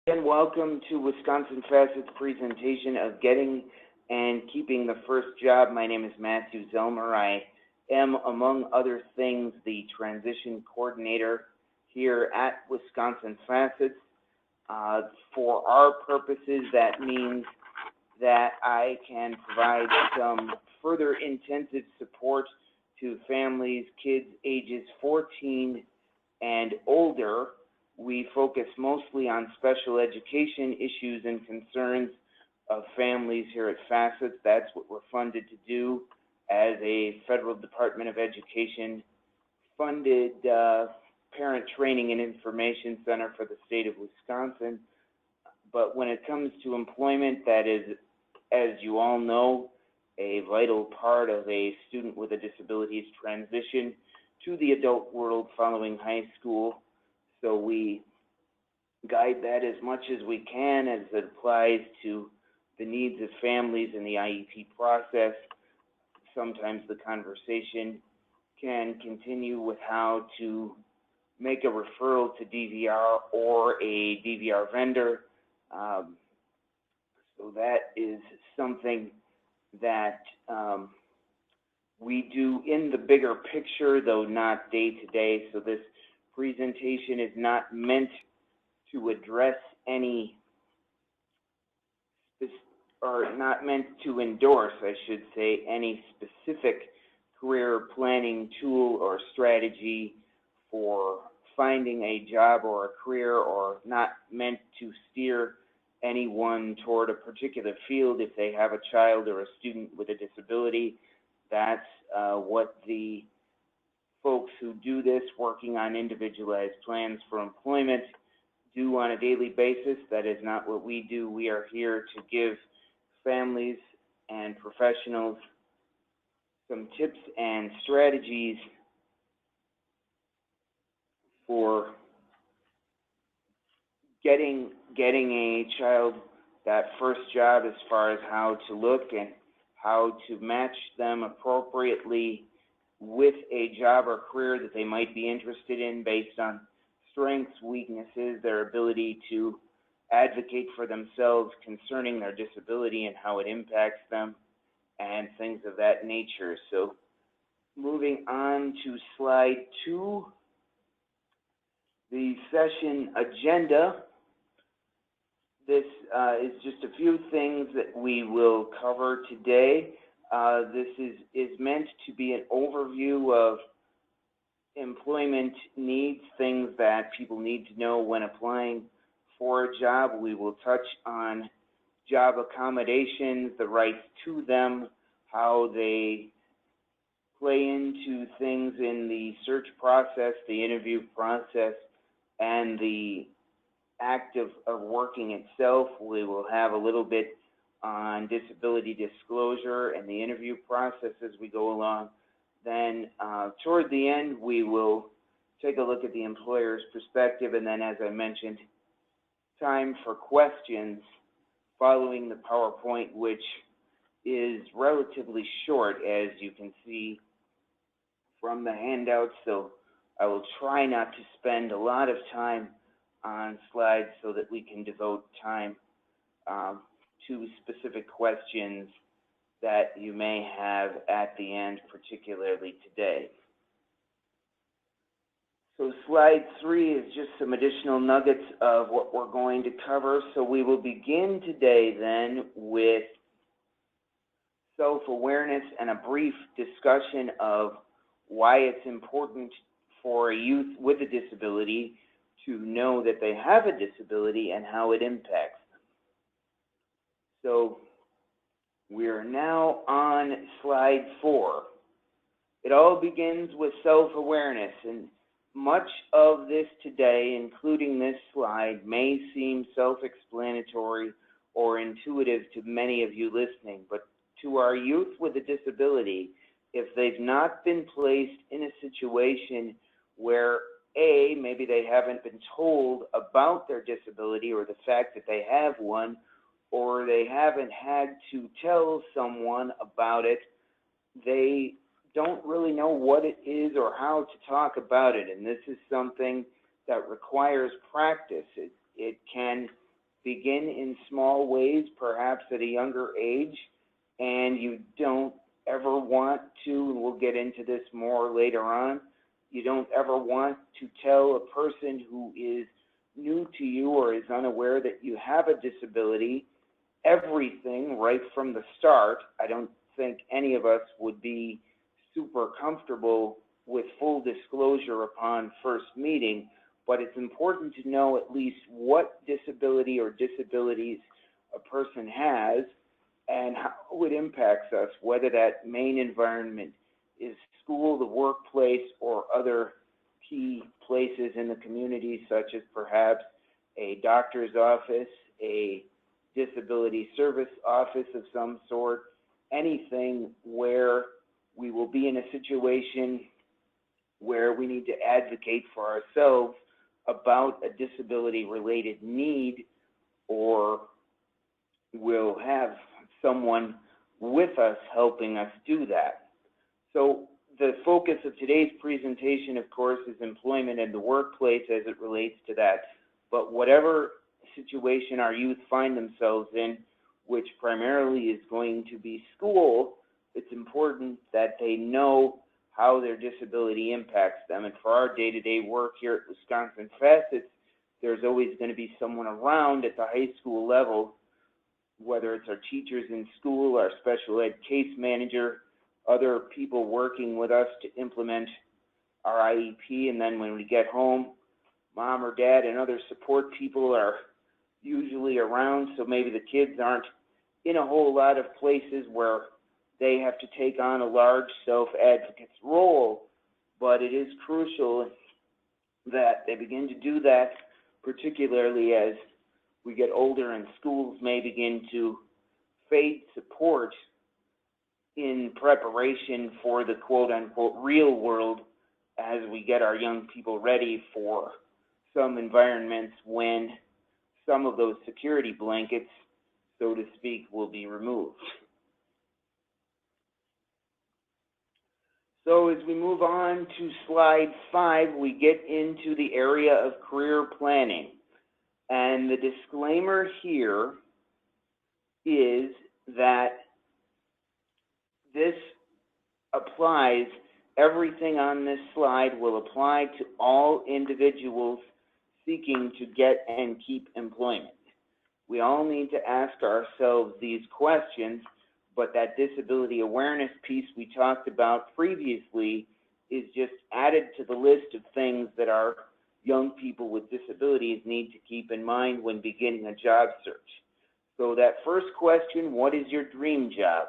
And welcome to Wisconsin Facet's presentation of Getting and Keeping the First Job. My name is Matthew Zelmer. I am, among other things, the transition coordinator here at Wisconsin Facets. For our purposes, that means that I can provide some further intensive support to families, kids ages 14 and older. We focus mostly on special education issues and concerns of families here at Facets. That's what we're funded to do as a federal Department of Education funded parent training and information center for the state of Wisconsin. But when it comes to employment, that is, as you all know, a vital part of a student with a disability's transition to the adult world following high school. So we guide that as much as we can as it applies to the needs of families in the IEP process. Sometimes the conversation can continue with how to make a referral to DVR or a DVR vendor. So that is something that we do in the bigger picture, though not day to day. So this presentation is not meant to address any, or not meant to endorse, I should say, any specific career planning tool or strategy for finding a job or a career, or not meant to steer anyone toward a particular field if they have a child or a student with a disability. That's what the folks who do this, working on individualized plans for employment, do on a daily basis. That is not what we do. We are here to give families and professionals some tips and strategies for getting a child that first job, as far as how to look and how to match them appropriately with a job or career that they might be interested in based on strengths, weaknesses, their ability to advocate for themselves concerning their disability and how it impacts them, and things of that nature. So moving on to slide 2, the session agenda. This is just a few things that we will cover today. This is meant to be an overview of employment needs, things that people need to know when applying for a job. We will touch on job accommodations, the rights to them, how they play into things in the search process, the interview process, and the act of working itself. We will have a little bit on disability disclosure and the interview process as we go along. Then toward the end, we will take a look at the employer's perspective, and then, as I mentioned, time for questions following the PowerPoint, which is relatively short, as you can see from the handout. So I will try not to spend a lot of time on slides so that we can devote time to specific questions that you may have at the end, particularly today. So slide 3 is just some additional nuggets of what we're going to cover. So we will begin today then with self-awareness and a brief discussion of why it's important for a youth with a disability to know that they have a disability and how it impacts them. So we are now on slide 4. It all begins with self-awareness, and much of this today, including this slide, may seem self-explanatory or intuitive to many of you listening, but to our youth with a disability, if they've not been placed in a situation where A, maybe they haven't been told about their disability or the fact that they have one, or they haven't had to tell someone about it, they don't really know what it is or how to talk about it. And this is something that requires practice. It can begin in small ways, perhaps at a younger age, and you don't ever want to, and we'll get into this more later on, you don't ever want to tell a person who is new to you or is unaware that you have a disability everything right from the start. I don't think any of us would be super comfortable with full disclosure upon first meeting, but it's important to know at least what disability or disabilities a person has and how it impacts us, whether that main environment is school, the workplace, or other key places in the community, such as perhaps a doctor's office, a disability service office of some sort, anything where we will be in a situation where we need to advocate for ourselves about a disability-related need, or we'll have someone with us helping us do that. So the focus of today's presentation, of course, is employment in the workplace as it relates to that. But whatever situation our youth find themselves in, which primarily is going to be school, it's important that they know how their disability impacts them. And for our day-to-day work here at Wisconsin Facets, there's always going to be someone around at the high school level, whether it's our teachers in school, our special ed case manager, other people working with us to implement our IEP, and then when we get home, mom or dad and other support people are usually around, so maybe the kids aren't in a whole lot of places where they have to take on a large self-advocate's role, but it is crucial that they begin to do that, particularly as we get older and schools may begin to fade support in preparation for the quote-unquote real world as we get our young people ready for some environments when some of those security blankets, so to speak, will be removed. So as we move on to slide 5, we get into the area of career planning. And the disclaimer here is that this applies, everything on this slide will apply to all individuals seeking to get and keep employment. We all need to ask ourselves these questions, but that disability awareness piece we talked about previously is just added to the list of things that our young people with disabilities need to keep in mind when beginning a job search. So that first question, what is your dream job?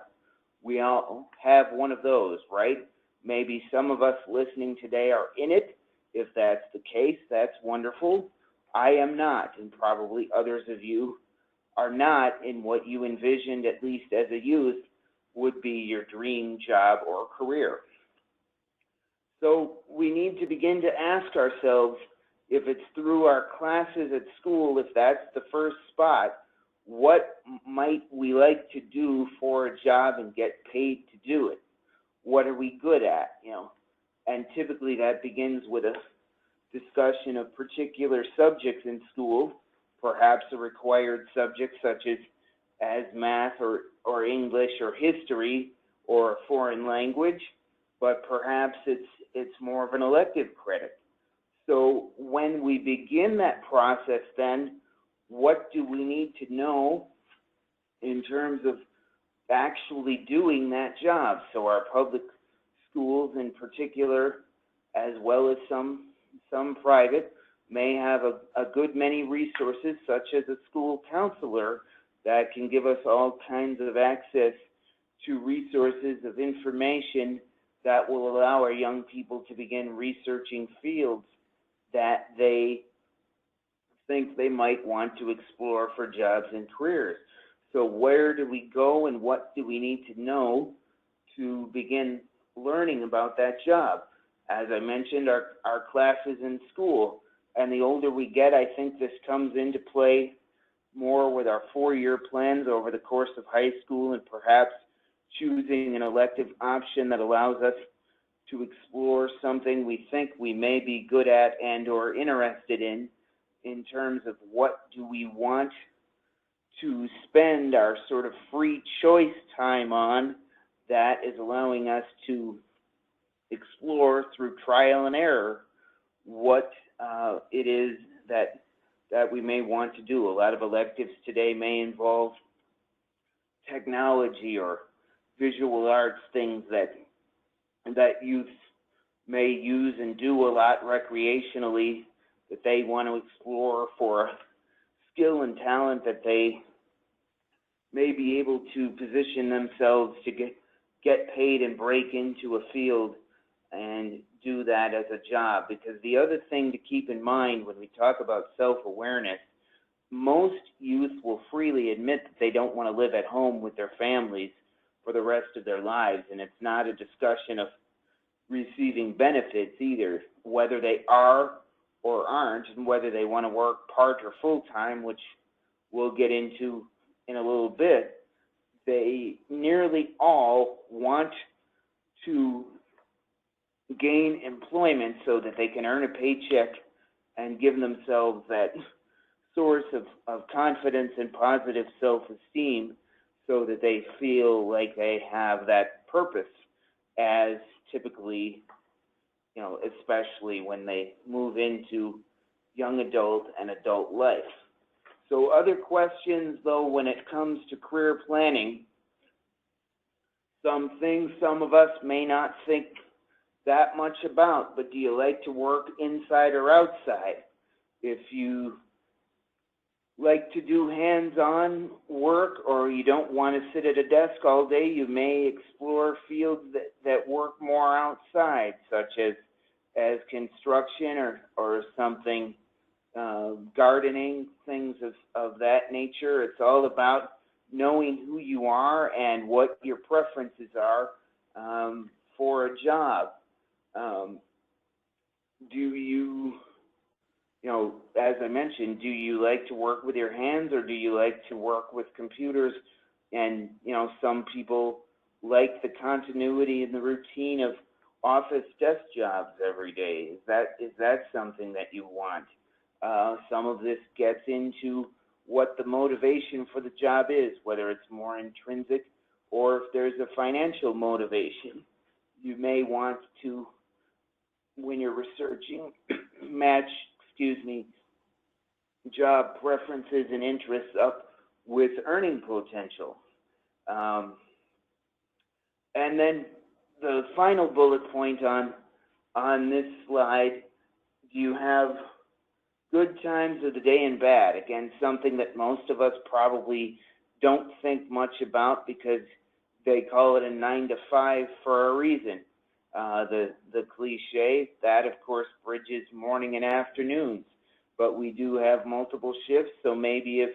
We all have one of those, right? Maybe some of us listening today are in it. If that's the case, that's wonderful. I am not, and probably others of you are not in what you envisioned, at least as a youth, would be your dream job or career. So we need to begin to ask ourselves, if it's through our classes at school, if that's the first spot, what might we like to do for a job and get paid to do it? What are we good at, And typically that begins with a discussion of particular subjects in school, perhaps a required subject such as math or English or history or a foreign language, but perhaps it's more of an elective credit. So when we begin that process, then what do we need to know in terms of actually doing that job? So our public schools in particular, as well as some private, may have a good many resources, such as a school counselor, that can give us all kinds of access to resources of information that will allow our young people to begin researching fields that they think they might want to explore for jobs and careers. So where do we go and what do we need to know to begin learning about that job? As I mentioned, our classes in school, and the older we get, I think this comes into play more with our 4-year plans over the course of high school, and perhaps choosing an elective option that allows us to explore something we think we may be good at and or interested in terms of what do we want to spend our sort of free choice time on that is allowing us to explore through trial and error what it is that we may want to do. A lot of electives today may involve technology or visual arts, things that youth may use and do a lot recreationally, that they want to explore for skill and talent that they may be able to position themselves to get paid and break into a field and do that as a job. Because the other thing to keep in mind when we talk about self-awareness, most youth will freely admit that they don't want to live at home with their families for the rest of their lives, and it's not a discussion of receiving benefits either, whether they are or aren't, and whether they want to work part or full-time, which we'll get into in a little bit. They nearly all want to gain employment so that they can earn a paycheck and give themselves that source of confidence and positive self-esteem so that they feel like they have that purpose, as typically, especially when they move into young adult and adult life. So other questions, though, when it comes to career planning, some things some of us may not think that much about, but do you like to work inside or outside? If you like to do hands-on work or you don't want to sit at a desk all day, you may explore fields that work more outside, such as construction or something, gardening, things of that nature. It's all about knowing who you are and what your preferences are for a job. As I mentioned, do you like to work with your hands or do you like to work with computers? And, some people like the continuity and the routine of office desk jobs every day. Is that something that you want? Some of this gets into what the motivation for the job is, whether it's more intrinsic or if there's a financial motivation. You may want to, when you're researching, match, job preferences and interests up with earning potential. And then the final bullet point on this slide, do you have good times of the day and bad? Again, something that most of us probably don't think much about because they call it a 9 to 5 for a reason. The cliche, that of course bridges morning and afternoons, but we do have multiple shifts, so maybe if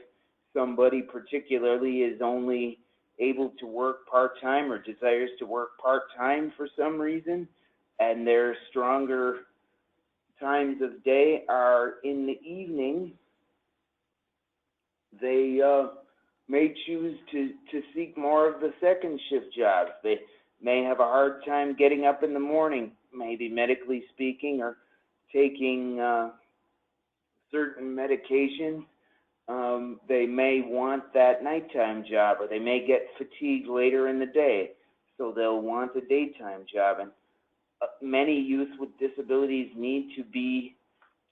somebody particularly is only able to work part-time or desires to work part-time for some reason, and their stronger times of day are in the evening, they may choose to seek more of the second shift jobs. They may have a hard time getting up in the morning, maybe medically speaking, or taking certain medications. They may want that nighttime job, or they may get fatigued later in the day, so they'll want a daytime job. And many youth with disabilities need to be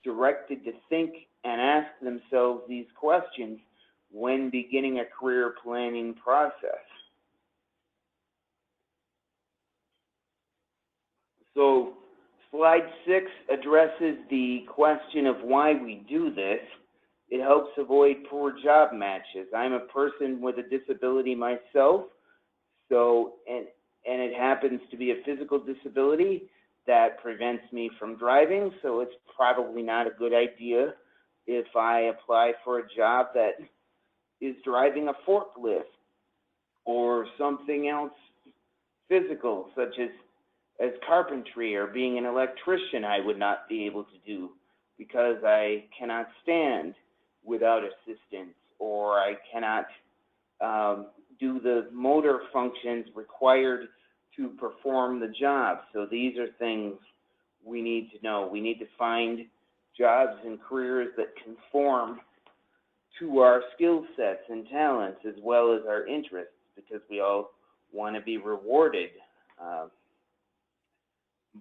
directed to think and ask themselves these questions when beginning a career planning process. So slide 6 addresses the question of why we do this. It helps avoid poor job matches. I'm a person with a disability myself, and it happens to be a physical disability that prevents me from driving, so it's probably not a good idea if I apply for a job that is driving a forklift or something else physical, such as carpentry or being an electrician. I would not be able to do because I cannot stand without assistance, or I cannot do the motor functions required to perform the job. So these are things we need to know. We need to find jobs and careers that conform to our skill sets and talents as well as our interests, because we all want to be rewarded uh,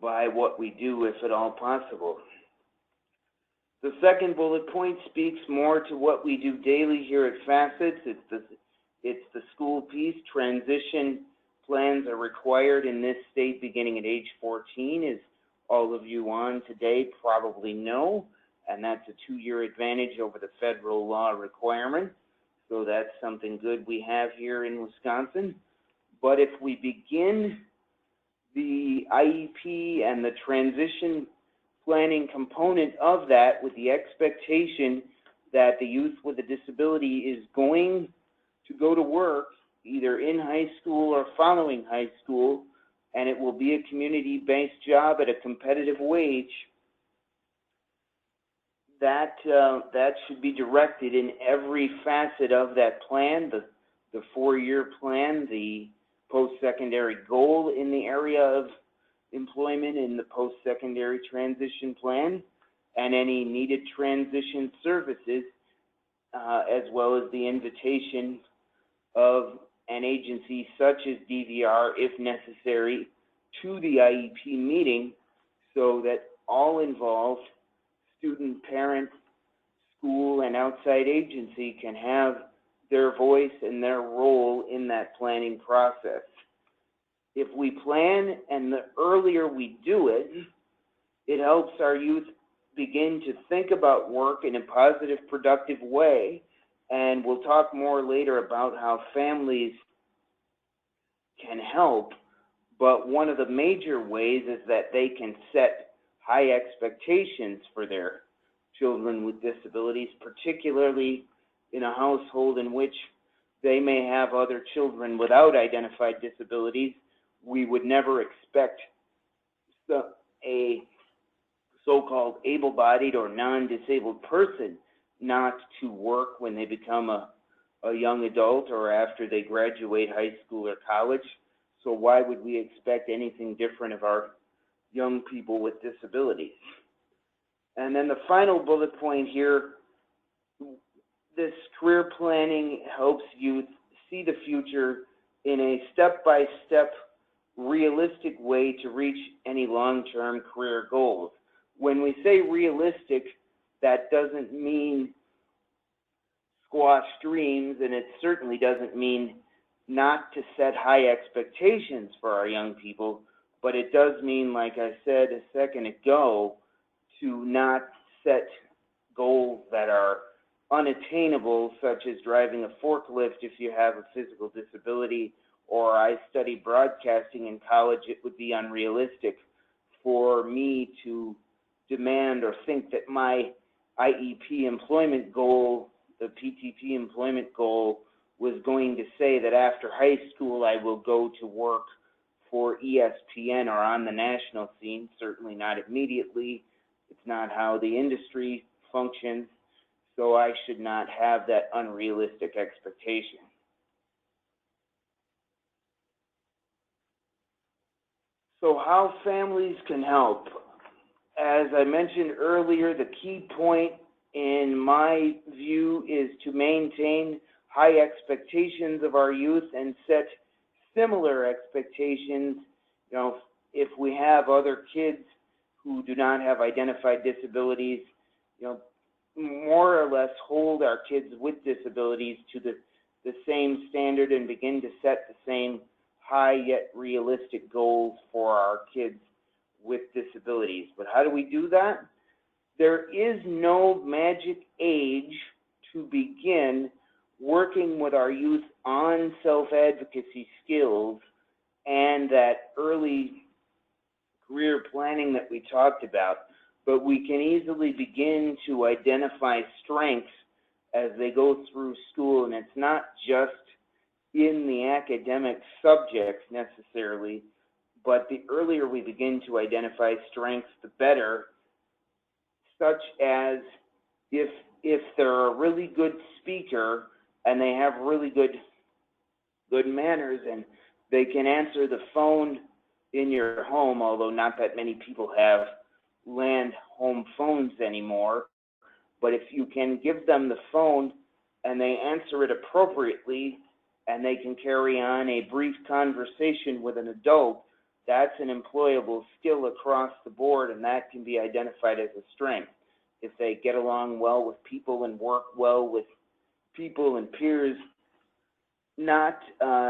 by what we do, if at all possible. The second bullet point speaks more to what we do daily here at Facets. It's the school piece. Transition plans are required in this state beginning at age 14, as all of you on today probably know, and that's a 2-year advantage over the federal law requirement. So that's something good we have here in Wisconsin. But if we begin the IEP and the transition planning component of that with the expectation that the youth with a disability is going to go to work either in high school or following high school, and it will be a community-based job at a competitive wage, that should be directed in every facet of that plan, the 4-year plan, the post-secondary goal in the area of employment in the post-secondary transition plan, and any needed transition services, as well as the invitation of an agency such as DVR, if necessary, to the IEP meeting, so that all involved, student, parent, school, and outside agency, can have their voice and their role in that planning process. If we plan, and the earlier we do it, it helps our youth begin to think about work in a positive, productive way. And we'll talk more later about how families can help. But one of the major ways is that they can set high expectations for their children with disabilities, particularly in a household in which they may have other children without identified disabilities. We would never expect a so-called able-bodied or non-disabled person not to work when they become a young adult or after they graduate high school or college. So why would we expect anything different of our young people with disabilities? And then the final bullet point here, this career planning helps youth see the future in a step-by-step, realistic way to reach any long-term career goals. When we say realistic, that doesn't mean squash dreams, and it certainly doesn't mean not to set high expectations for our young people, but it does mean, like I said a second ago, to not set goals that are unattainable, such as driving a forklift if you have a physical disability, or I studied broadcasting in college. It would be unrealistic for me to demand or think that my IEP employment goal, the PTP employment goal, was going to say that after high school I will go to work for ESPN or on the national scene. Certainly not immediately. It's not how the industry functions, so I should not have that unrealistic expectation. So how families can help. As I mentioned earlier, the key point in my view is to maintain high expectations of our youth and set similar expectations. You know, if we have other kids who do not have identified disabilities, you know, more or less hold our kids with disabilities to the same standard and begin to set the same high yet realistic goals for our kids with disabilities. But how do we do that? There is no magic age to begin working with our youth on self-advocacy skills and that early career planning that we talked about, but we can easily begin to identify strengths as they go through school, and it's not just in the academic subjects necessarily, but the earlier we begin to identify strengths, the better, such as if they're a really good speaker and they have really good manners and they can answer the phone in your home, although not that many people have land home phones anymore, but if you can give them the phone and they answer it appropriately, and they can carry on a brief conversation with an adult, that's an employable skill across the board, and that can be identified as a strength. If they get along well with people and work well with people and peers, not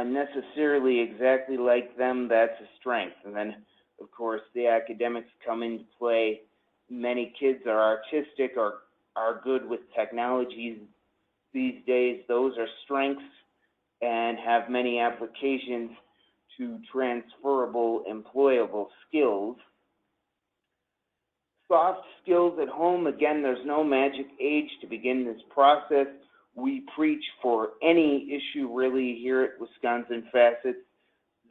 necessarily exactly like them, that's a strength. And then, of course, the academics come into play. Many kids are artistic or are good with technologies these days. Those are strengths and have many applications to transferable, employable skills. Soft skills at home, again, there's no magic age to begin this process. We preach for any issue really here at Wisconsin Facets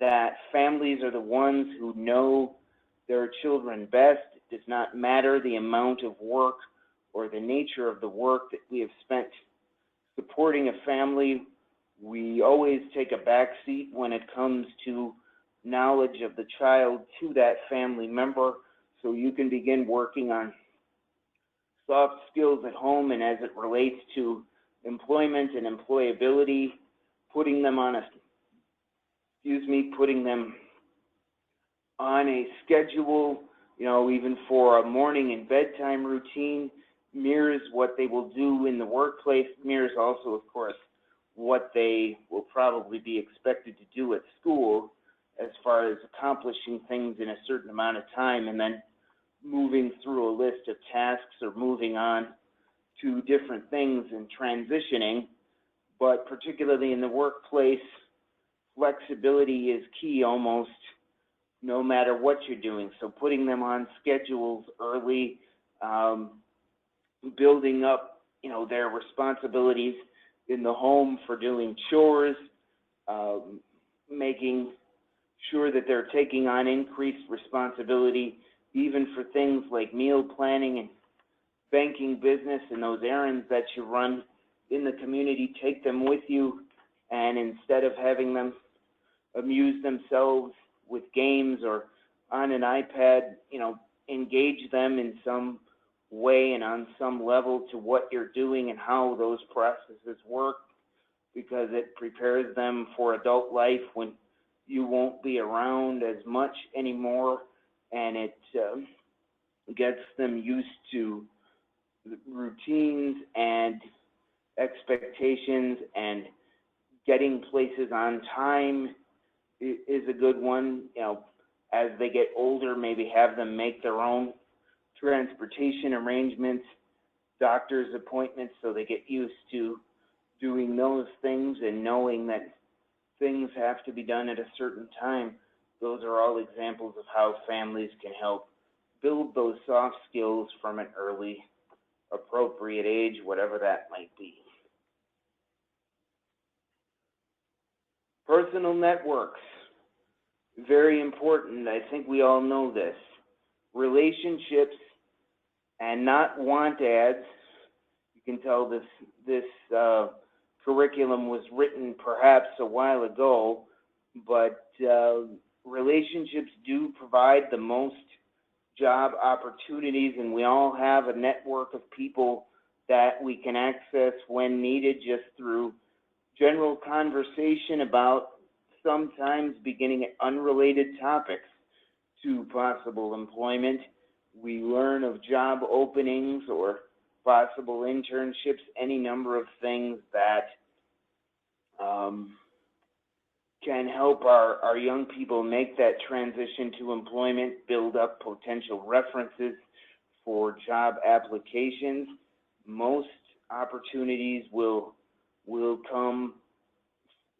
that families are the ones who know their children best. It does not matter the amount of work or the nature of the work that we have spent supporting a family. We always take a back seat when it comes to knowledge of the child to that family member, so you can begin working on soft skills at home. And as it relates to employment and employability, putting them on a schedule, even for a morning and bedtime routine, mirrors what they will do in the workplace, mirrors also, of course, what they will probably be expected to do at school as far as accomplishing things in a certain amount of time, and then moving through a list of tasks or moving on to different things and transitioning. But particularly in the workplace, flexibility is key almost no matter what you're doing. So putting them on schedules early, building up, their responsibilities in the home for doing chores, making sure that they're taking on increased responsibility even for things like meal planning and banking business and those errands that you run in the community. Take them with you, and instead of having them amuse themselves with games or on an iPad, engage them in some way and on some level to what you're doing and how those processes work, because it prepares them for adult life when you won't be around as much anymore, and it gets them used to routines and expectations, and getting places on time is a good one. As they get older, maybe have them make their own transportation arrangements, doctor's appointments, so they get used to doing those things and knowing that things have to be done at a certain time. Those are all examples of how families can help build those soft skills from an early, appropriate age, whatever that might be. Personal networks, very important. I think we all know this. Relationships and not want ads. You can tell this curriculum was written perhaps a while ago, but relationships do provide the most job opportunities, and we all have a network of people that we can access when needed just through general conversation about sometimes beginning at unrelated topics to possible employment. We learn of job openings or possible internships, any number of things that can help our young people make that transition to employment, build up potential references for job applications. Most opportunities will come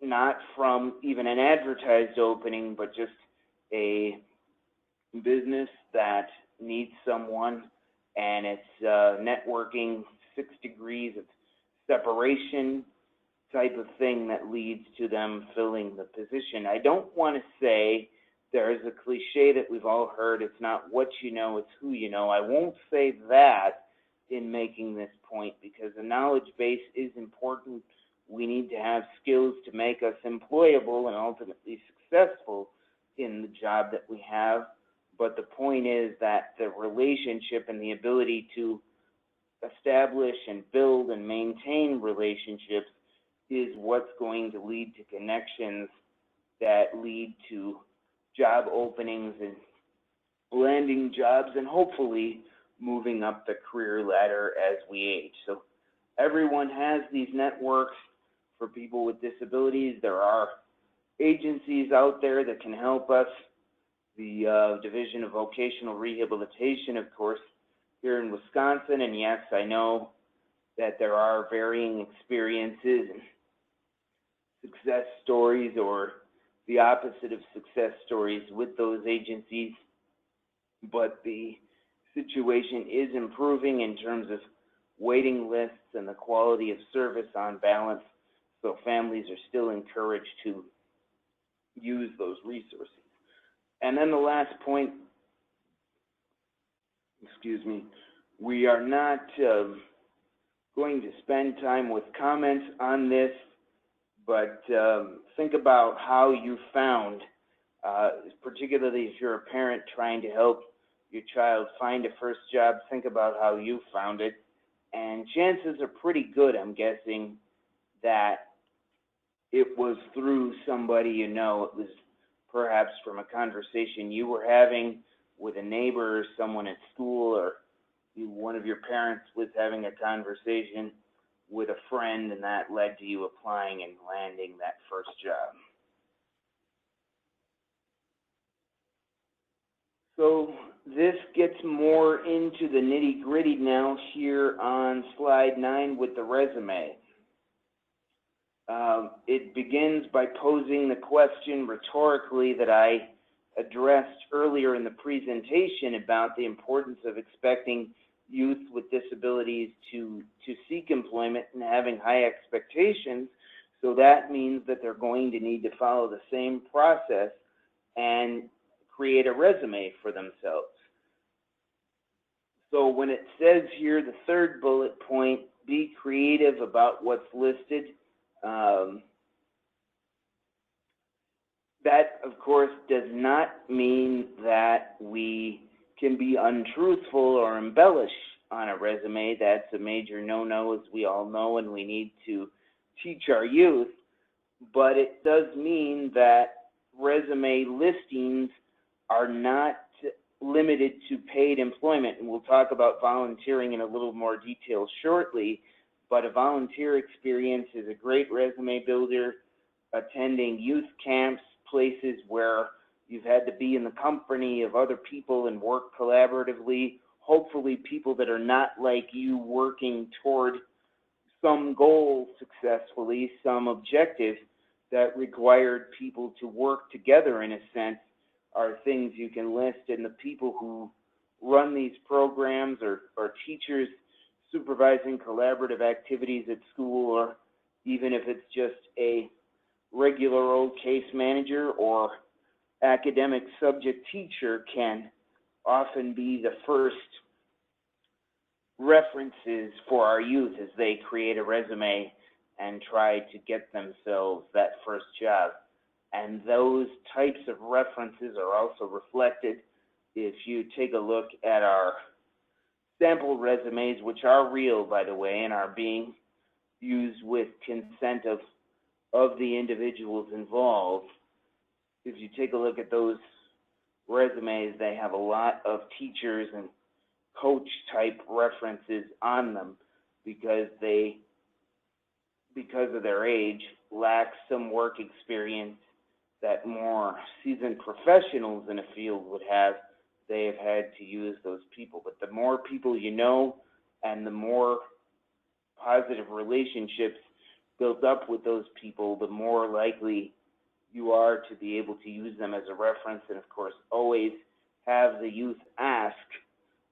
not from even an advertised opening, but just a business that needs someone, and it's networking, 6 degrees of separation type of thing that leads to them filling the position. I don't want to say, there's a cliche that we've all heard, it's not what you know, it's who you know. I won't say that in making this point, because the knowledge base is important. We need to have skills to make us employable and ultimately successful in the job that we have. But the point is that the relationship and the ability to establish and build and maintain relationships is what's going to lead to connections that lead to job openings and landing jobs and hopefully moving up the career ladder as we age. So everyone has these networks for people with disabilities. There are agencies out there that can help us. The Division of Vocational Rehabilitation, of course, here in Wisconsin, and yes, I know that there are varying experiences and success stories or the opposite of success stories with those agencies, but the situation is improving in terms of waiting lists and the quality of service on balance, so families are still encouraged to use those resources. And then the last point, we are not going to spend time with comments on this, but think about how you found, particularly if you're a parent trying to help your child find a first job, think about how you found it. And chances are pretty good, I'm guessing, that it was through somebody you know. It was perhaps from a conversation you were having with a neighbor or someone at school, or one of your parents was having a conversation with a friend, and that led to you applying and landing that first job. So this gets more into the nitty-gritty now here on slide 9 with the resume. It begins by posing the question rhetorically that I addressed earlier in the presentation about the importance of expecting youth with disabilities to seek employment and having high expectations. So that means that they're going to need to follow the same process and create a resume for themselves. So when it says here, the third bullet point, be creative about what's listed, that, of course, does not mean that we can be untruthful or embellish on a resume. That's a major no-no, as we all know, and we need to teach our youth. But it does mean that resume listings are not limited to paid employment. And we'll talk about volunteering in a little more detail shortly, but a volunteer experience is a great resume builder. Attending youth camps, places where you've had to be in the company of other people and work collaboratively, hopefully people that are not like you, working toward some goal successfully, some objective that required people to work together in a sense, are things you can list. And the people who run these programs are teachers supervising collaborative activities at school, or even if it's just a regular old case manager or academic subject teacher, can often be the first references for our youth as they create a resume and try to get themselves that first job. And those types of references are also reflected if you take a look at our sample resumes, which are real, by the way, and are being used with consent of the individuals involved. If you take a look at those resumes, they have a lot of teachers and coach type references on them because of their age, lack some work experience that more seasoned professionals in a field would have. They have had to use those people. But the more people you know and the more positive relationships built up with those people, the more likely you are to be able to use them as a reference. And of course, always have the youth ask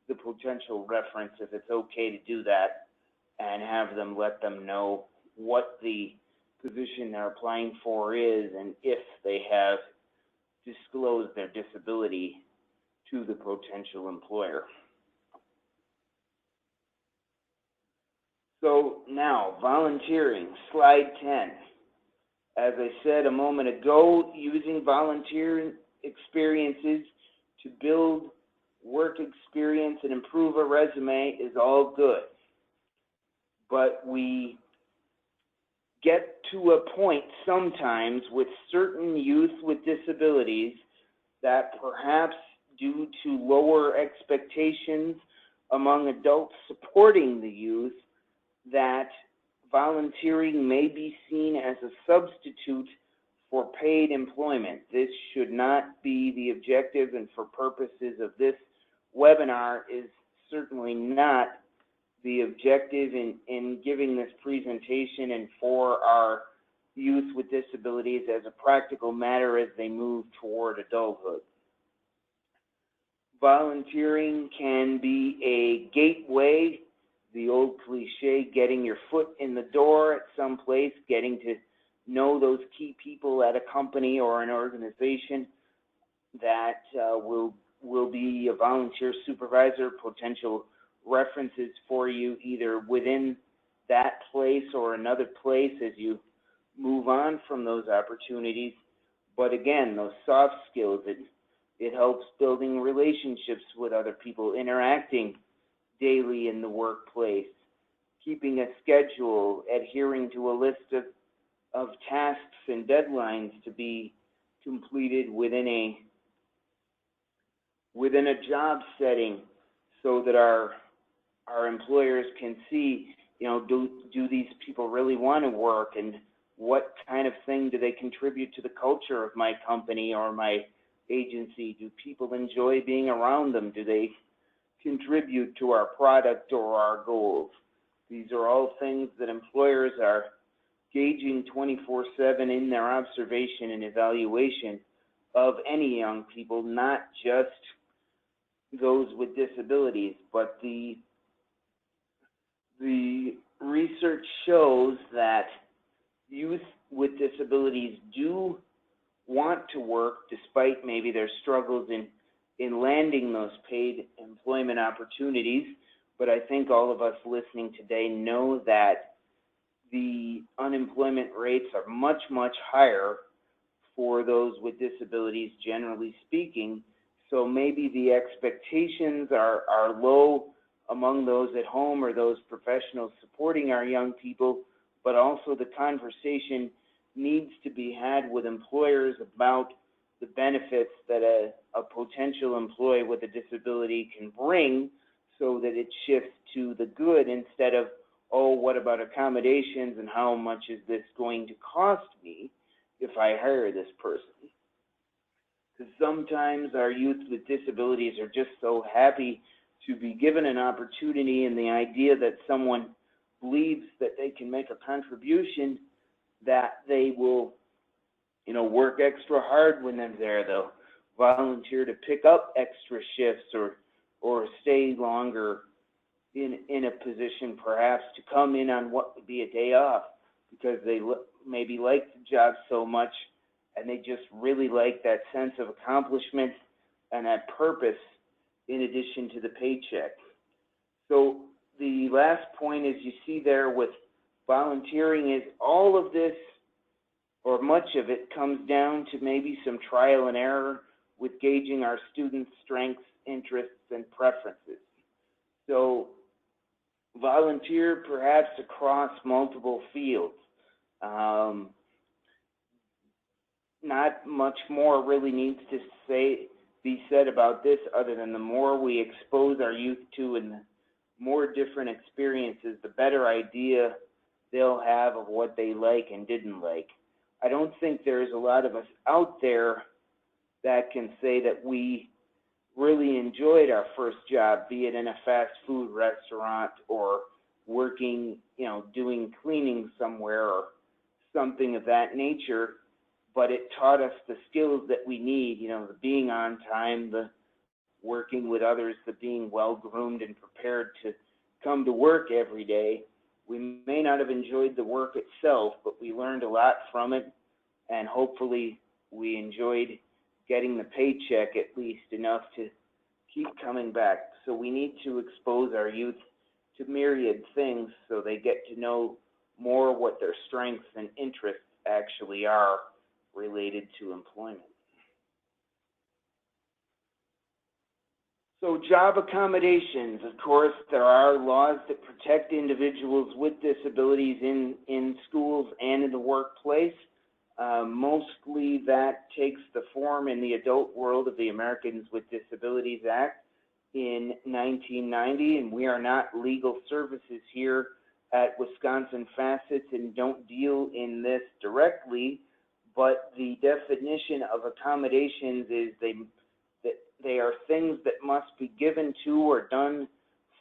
the potential reference if it's okay to do that, and have them let them know what the position they're applying for is and if they have disclosed their disability to the potential employer. So now, volunteering, slide 10. As I said a moment ago, using volunteer experiences to build work experience and improve a resume is all good. but we get to a point sometimes with certain youth with disabilities that perhaps due to lower expectations among adults supporting the youth, that volunteering may be seen as a substitute for paid employment. This should not be the objective, and for purposes of this webinar is certainly not the objective in giving this presentation and for our youth with disabilities as a practical matter as they move toward adulthood. Volunteering can be a gateway, the old cliche, getting your foot in the door at some place, getting to know those key people at a company or an organization that will be a volunteer supervisor, potential references for you either within that place or another place as you move on from those opportunities. But again, those soft skills, it helps building relationships with other people, interacting daily in the workplace, keeping a schedule, adhering to a list of tasks and deadlines to be completed within a job setting, so that our employers can see, do these people really want to work, and what kind of thing do they contribute to the culture of my company or my agency? Do people enjoy being around them? Do they contribute to our product or our goals? These are all things that employers are gauging 24/7 in their observation and evaluation of any young people, not just those with disabilities, but the research shows that youth with disabilities do want to work despite maybe their struggles in landing those paid employment opportunities. But I think all of us listening today know that the unemployment rates are much, much higher for those with disabilities, generally speaking. So maybe the expectations are low among those at home or those professionals supporting our young people, but also the conversation needs to be had with employers about the benefits that a potential employee with a disability can bring, so that it shifts to the good instead of, oh, what about accommodations and how much is this going to cost me if I hire this person? Because sometimes our youth with disabilities are just so happy to be given an opportunity, and the idea that someone believes that they can make a contribution, that they will, work extra hard when they're there. They'll volunteer to pick up extra shifts or stay longer in a position, perhaps to come in on what would be a day off because they maybe like the job so much and they just really like that sense of accomplishment and that purpose in addition to the paycheck. So the last point is, you see there with volunteering, is all of this, or much of it, comes down to maybe some trial and error with gauging our students' strengths, interests, and preferences. So volunteer perhaps across multiple fields. Not much more really needs to be said about this, other than the more we expose our youth to and the more different experiences, the better idea they'll have of what they like and didn't like. I don't think there's a lot of us out there that can say that we really enjoyed our first job, be it in a fast food restaurant or working, doing cleaning somewhere or something of that nature, but it taught us the skills that we need, the being on time, the working with others, the being well-groomed and prepared to come to work every day. We may not have enjoyed the work itself, but we learned a lot from it, and hopefully we enjoyed getting the paycheck at least enough to keep coming back. So we need to expose our youth to myriad things so they get to know more what their strengths and interests actually are related to employment. So job accommodations, of course, there are laws that protect individuals with disabilities in schools and in the workplace. Mostly that takes the form in the adult world of the Americans with Disabilities Act in 1990, and we are not legal services here at Wisconsin Facets and don't deal in this directly, but the definition of accommodations is they are things that must be given to or done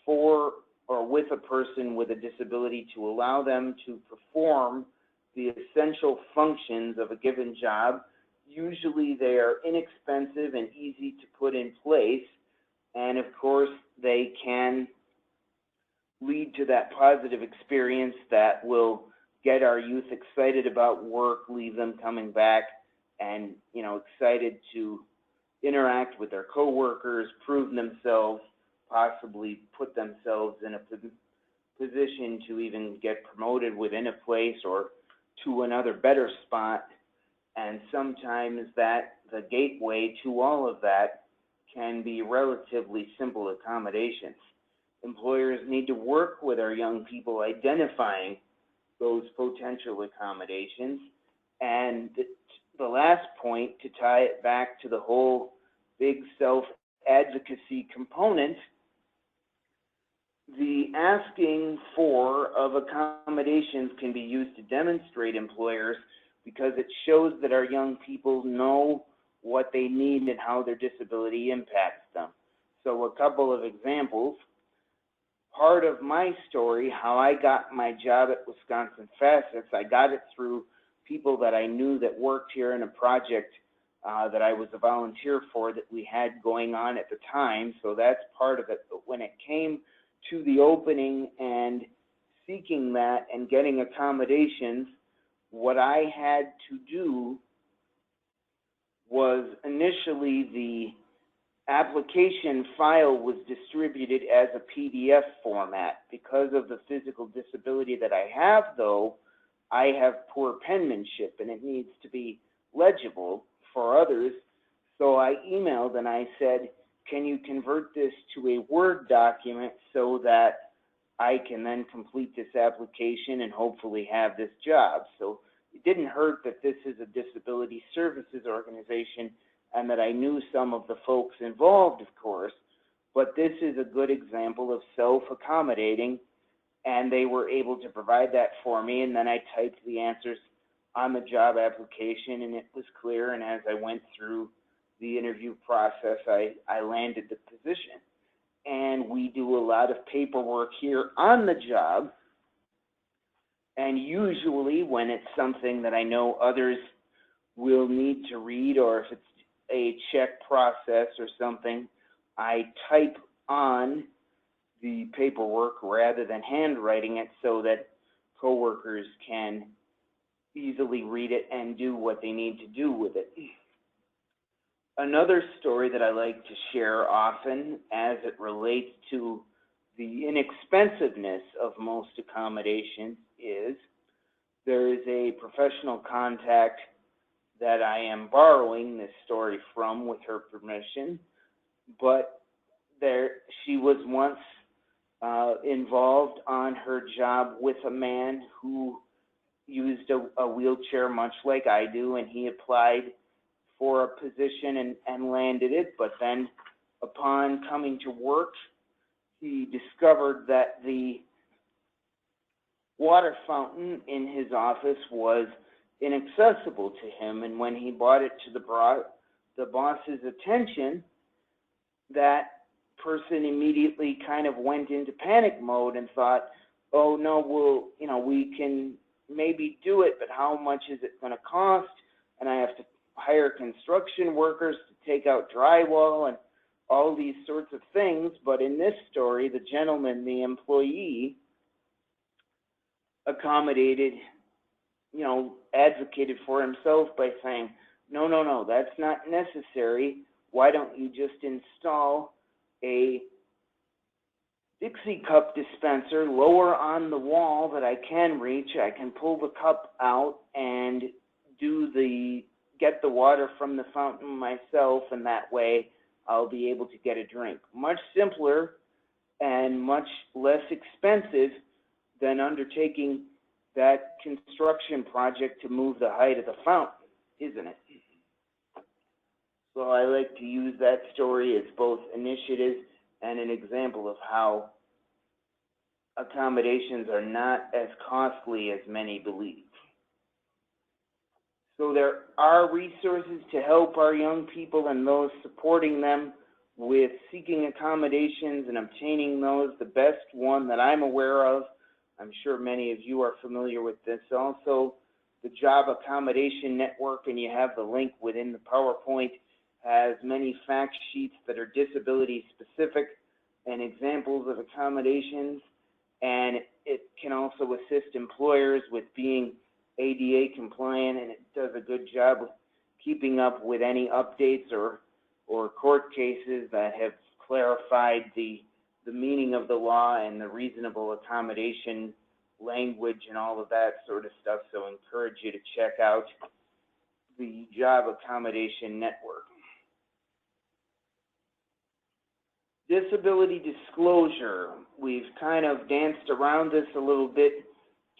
for or with a person with a disability to allow them to perform the essential functions of a given job. Usually they are inexpensive and easy to put in place, and of course they can lead to that positive experience that will get our youth excited about work, leave them coming back and, excited to interact with their coworkers, prove themselves, possibly put themselves in a position to even get promoted within a place or to another better spot. And sometimes that the gateway to all of that can be relatively simple accommodations. Employers need to work with our young people identifying those potential accommodations. And the last point, to tie it back to the whole big self-advocacy component, the asking for of accommodations can be used to demonstrate employers because it shows that our young people know what they need and how their disability impacts them. So a couple of examples. Part of my story, how I got my job at Wisconsin Facets, I got it through people that I knew that worked here in a project that I was a volunteer for that we had going on at the time, so that's part of it. But when it came to the opening and seeking that and getting accommodations, what I had to do was initially the application file was distributed as a PDF format. Because of the physical disability that I have, though, I have poor penmanship and it needs to be legible for others. So I emailed and I said, can you convert this to a Word document so that I can then complete this application and hopefully have this job? So it didn't hurt that this is a disability services organization and that I knew some of the folks involved, of course, but this is a good example of self-accommodating, and they were able to provide that for me, and then I typed the answers on the job application, and it was clear, and as I went through the interview process, I landed the position. And we do a lot of paperwork here on the job, and usually when it's something that I know others will need to read, or if it's a check process or something, I type on the paperwork rather than handwriting it so that coworkers can easily read it and do what they need to do with it. Another story that I like to share often as it relates to the inexpensiveness of most accommodations is there is a professional contact that I am borrowing this story from with her permission, but she was once involved on her job with a man who used a wheelchair much like I do, and he applied for a position and landed it, but then upon coming to work, he discovered that the water fountain in his office was inaccessible to him, and when he brought it to the boss's attention, that person immediately kind of went into panic mode and thought, oh no, we can maybe do it, but how much is it going to cost? And I have to hire construction workers to take out drywall and all these sorts of things. But in this story, the gentleman, the employee, accommodated, advocated for himself by saying, no, that's not necessary. Why don't you just install a Dixie cup dispenser lower on the wall that I can reach? I can pull the cup out and get the water from the fountain myself, and that way I'll be able to get a drink. Much simpler and much less expensive than undertaking that construction project to move the height of the fountain, isn't it? So I like to use that story as both initiative and an example of how accommodations are not as costly as many believe. So there are resources to help our young people and those supporting them with seeking accommodations and obtaining those. The best one that I'm aware of, I'm sure many of you are familiar with this also, the Job Accommodation Network, and you have the link within the PowerPoint, has many fact sheets that are disability specific and examples of accommodations, and it can also assist employers with being ADA compliant, and it does a good job of keeping up with any updates or court cases that have clarified the meaning of the law and the reasonable accommodation language and all of that sort of stuff. So I encourage you to check out the Job Accommodation Network. Disability disclosure. We've kind of danced around this a little bit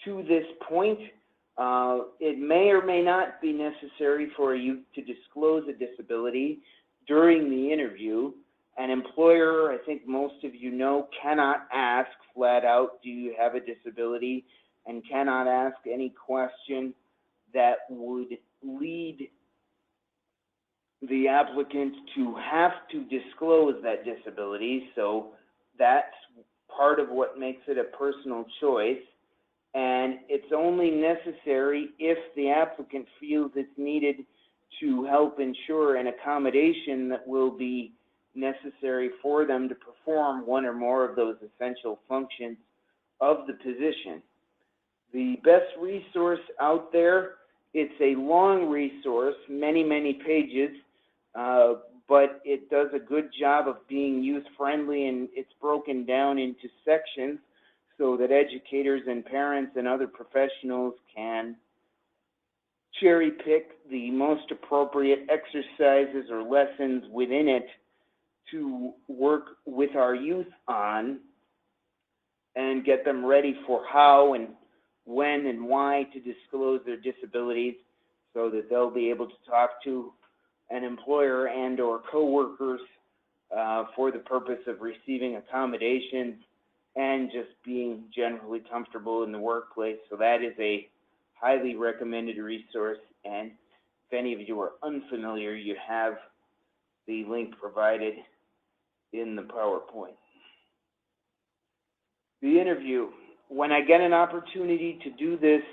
to this point. It may or may not be necessary for you to disclose a disability during the interview. An employer, I think most of you know, cannot ask flat out, do you have a disability, and cannot ask any question that would lead the applicant to have to disclose that disability. So that's part of what makes it a personal choice. And it's only necessary if the applicant feels it's needed to help ensure an accommodation that will be necessary for them to perform one or more of those essential functions of the position. The best resource out there, it's a long resource, many, many pages, but it does a good job of being youth-friendly, and it's broken down into sections so that educators and parents and other professionals can cherry pick the most appropriate exercises or lessons within it to work with our youth on and get them ready for how and when and why to disclose their disabilities so that they'll be able to talk to an employer and or coworkers for the purpose of receiving accommodations and just being generally comfortable in the workplace. So that is a highly recommended resource, and if any of you are unfamiliar, you have the link provided in the PowerPoint. The interview. When I get an opportunity to do this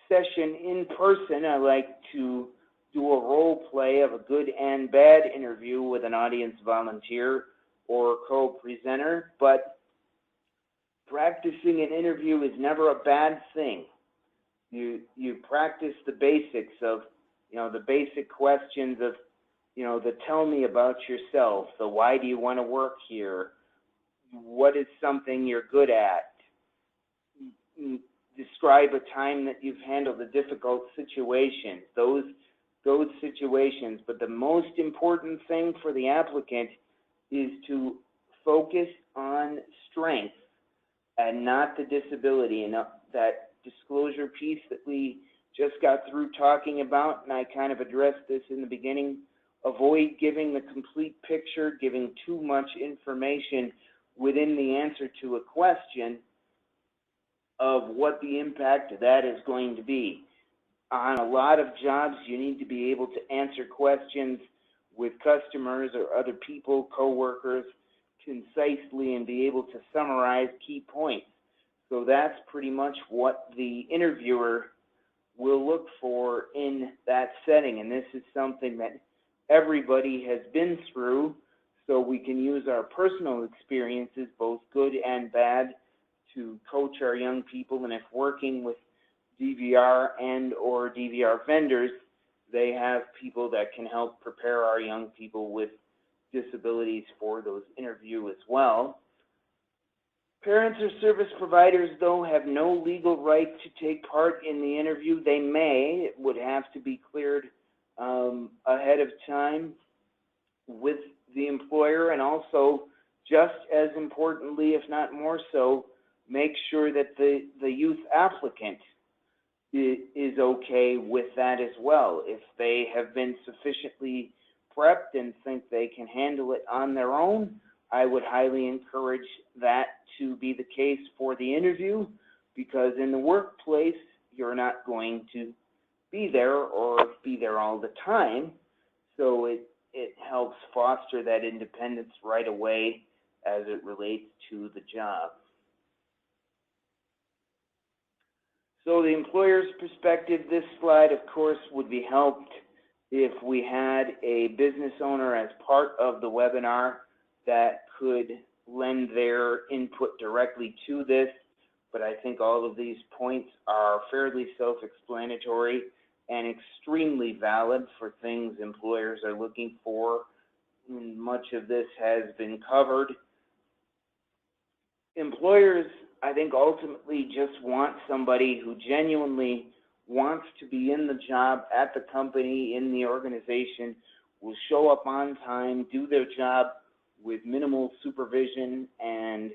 session in person, I like to do a role play of a good and bad interview with an audience volunteer or co-presenter, but practicing an interview is never a bad thing. You practice the basics of, the basic questions of, the tell me about yourself, the why do you want to work here, what is something you're good at, describe a time that you've handled a difficult situation, those situations. But the most important thing for the applicant is to focus on strength and not the disability. And that disclosure piece that we just got through talking about, and I kind of addressed this in the beginning, avoid giving the complete picture, giving too much information within the answer to a question of what the impact of that is going to be. On a lot of jobs, you need to be able to answer questions with customers or other people, coworkers, concisely and be able to summarize key points. So that's pretty much what the interviewer will look for in that setting. And this is something that everybody has been through, so we can use our personal experiences, both good and bad, to coach our young people. And if working with DVR and or DVR vendors, they have people that can help prepare our young people with disabilities for those interviews as well. Parents or service providers, though, have no legal right to take part in the interview. They may. It would have to be cleared ahead of time. with the employer, and also, just as importantly, if not more so, make sure that the youth applicant is okay with that as well. If they have been sufficiently prepped and think they can handle it on their own, I would highly encourage that to be the case for the interview, because in the workplace, you're not going to be there all the time. So it helps foster that independence right away as it relates to the job. So the employer's perspective, this slide, of course, would be helped if we had a business owner as part of the webinar that could lend their input directly to this. But I think all of these points are fairly self-explanatory and extremely valid for things employers are looking for. And much of this has been covered. Employers, I think, ultimately just want somebody who genuinely wants to be in the job, at the company, in the organization, will show up on time, do their job with minimal supervision, and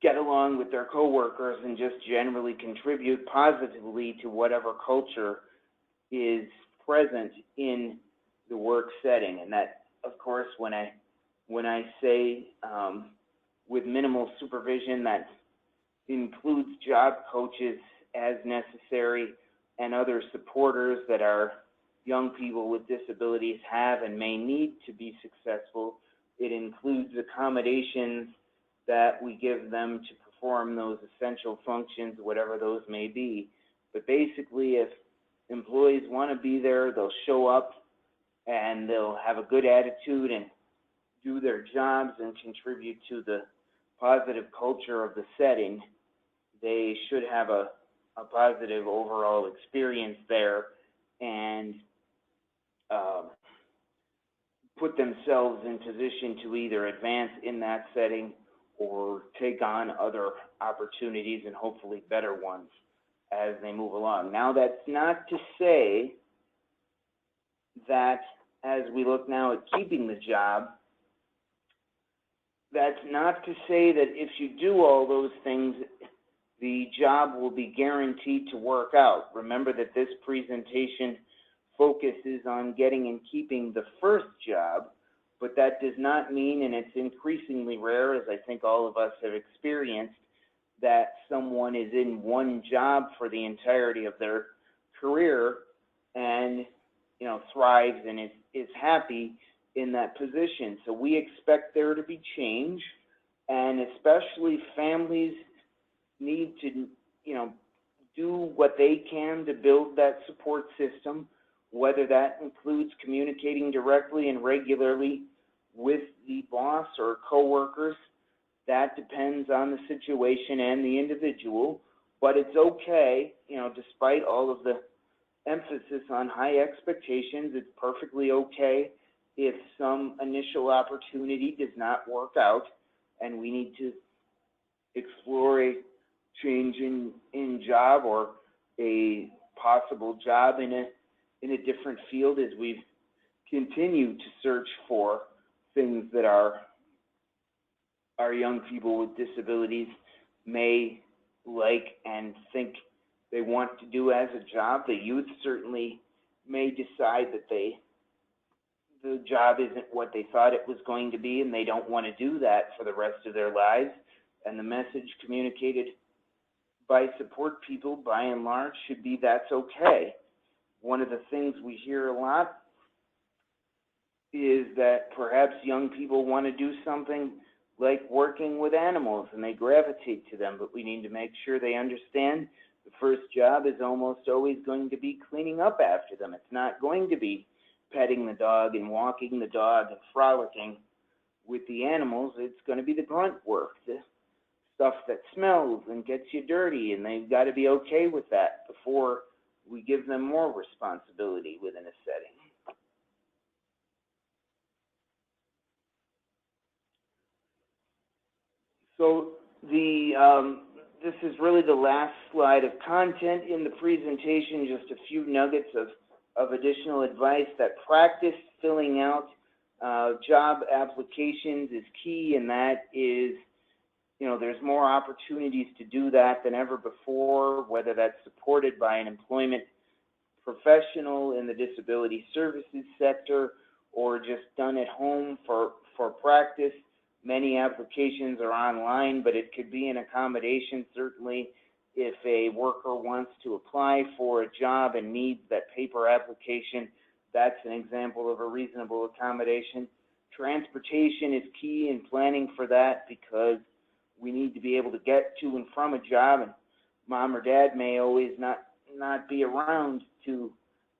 get along with their coworkers and just generally contribute positively to whatever culture is present in the work setting. And that, of course, when I say with minimal supervision, that includes job coaches as necessary and other supporters that our young people with disabilities have and may need to be successful. It includes accommodations that we give them to perform those essential functions, whatever those may be. But basically, if employees want to be there, they'll show up and they'll have a good attitude and do their jobs and contribute to the positive culture of the setting. They should have a positive overall experience there and put themselves in position to either advance in that setting or take on other opportunities, and hopefully better ones, as they move along. Now, that's not to say that as we look now at keeping the job, that's not to say that if you do all those things, the job will be guaranteed to work out. Remember that this presentation focuses on getting and keeping the first job, but that does not mean, and it's increasingly rare, as I think all of us have experienced, that someone is in one job for the entirety of their career and, you know, thrives and is happy in that position. So we expect there to be change, and especially families need to, you know, do what they can to build that support system, whether that includes communicating directly and regularly with the boss or coworkers. That depends on the situation and the individual, but it's okay, you know, despite all of the emphasis on high expectations, it's perfectly okay if some initial opportunity does not work out and we need to explore a change in job or a possible job in a different field as we continue to search for things that our young people with disabilities may like and think they want to do as a job. The youth certainly may decide that the job isn't what they thought it was going to be, and they don't want to do that for the rest of their lives. And the message communicated by support people, by and large, should be that's okay. One of the things we hear a lot is that perhaps young people want to do something like working with animals and they gravitate to them, but we need to make sure they understand the first job is almost always going to be cleaning up after them. It's not going to be petting the dog and walking the dog and frolicking with the animals. It's going to be the grunt work, the stuff that smells and gets you dirty, and they've got to be okay with that before we give them more responsibility within a setting. So this is really the last slide of content in the presentation, just a few nuggets of of additional advice that practice filling out job applications is key, and that is, there's more opportunities to do that than ever before, whether that's supported by an employment professional in the disability services sector or just done at home for practice. Many applications are online, but it could be an accommodation, certainly, if a worker wants to apply for a job and needs that paper application. That's an example of a reasonable accommodation. Transportation is key in planning for that, because we need to be able to get to and from a job, and mom or dad may always not be around to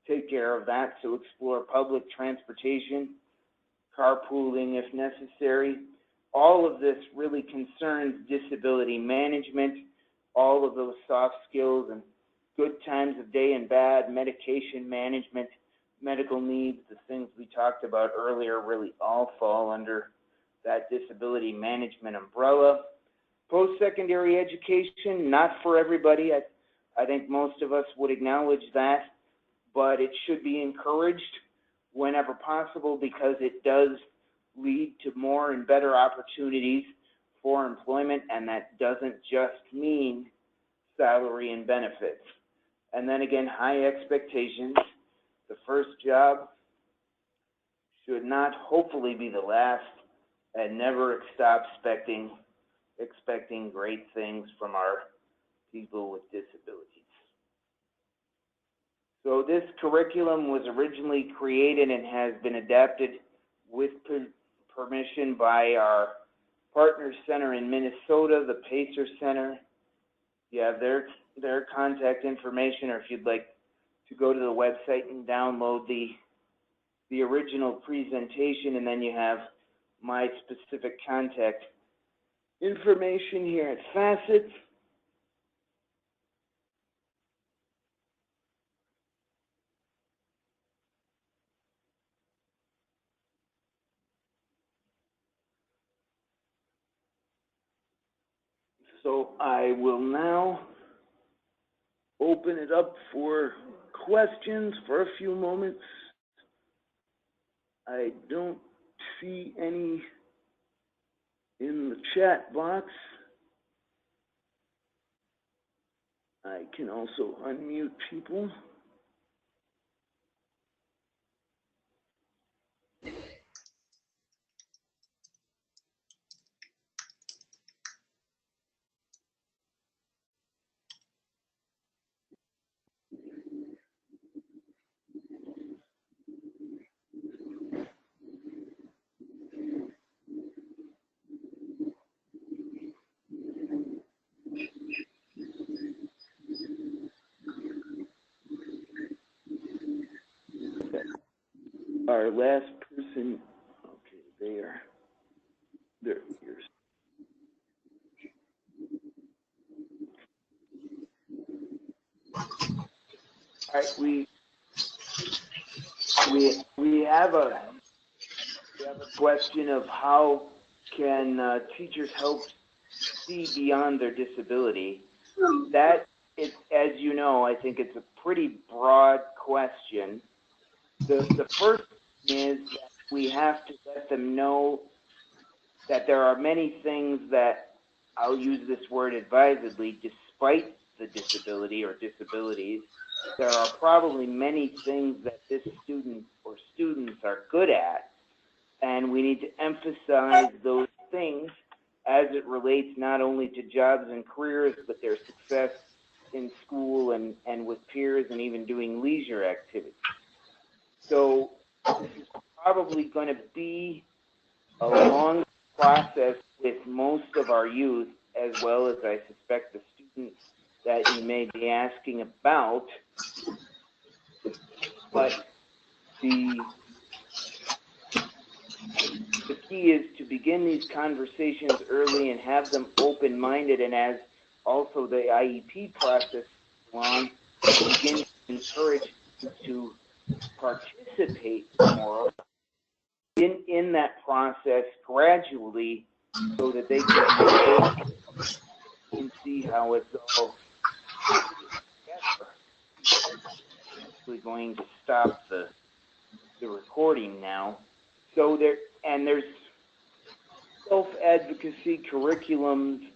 take care of that, so explore public transportation, carpooling if necessary. All of this really concerns disability management, all of those soft skills and good times of day and bad, medication management, medical needs, the things we talked about earlier really all fall under that disability management umbrella. Post-secondary education, not for everybody. I think most of us would acknowledge that, but it should be encouraged whenever possible, because it does lead to more and better opportunities for employment, and that doesn't just mean salary and benefits. And then again, high expectations. The first job should not hopefully be the last, and never stop expecting great things from our people with disabilities. So this curriculum was originally created and has been adapted with permission by our partner center in Minnesota, the Pacer Center. You have their contact information, or if you'd like to go to the website and download the original presentation, and then you have my specific contact information here at Facet. So I will now open it up for questions for a few moments. I don't see any in the chat box. I can also unmute people. Our last person, okay, they're here. All right, we have a question of how can teachers help see beyond their disability. That is, as you know, I think it's a pretty broad question. The first is that we have to let them know that there are many things that, I'll use this word advisedly, despite the disability or disabilities, there are probably many things that this student or students are good at, and we need to emphasize those things as it relates not only to jobs and careers, but their success in school and with peers and even doing leisure activities. So this is probably going to be a long process with most of our youth, as well as I suspect the students that you may be asking about. But the key is to begin these conversations early and have them open-minded, and as also the IEP process along, begin to encourage them to participate more in that process gradually, so that they can see how it's all together. going to stop the recording now. So there's self-advocacy curriculums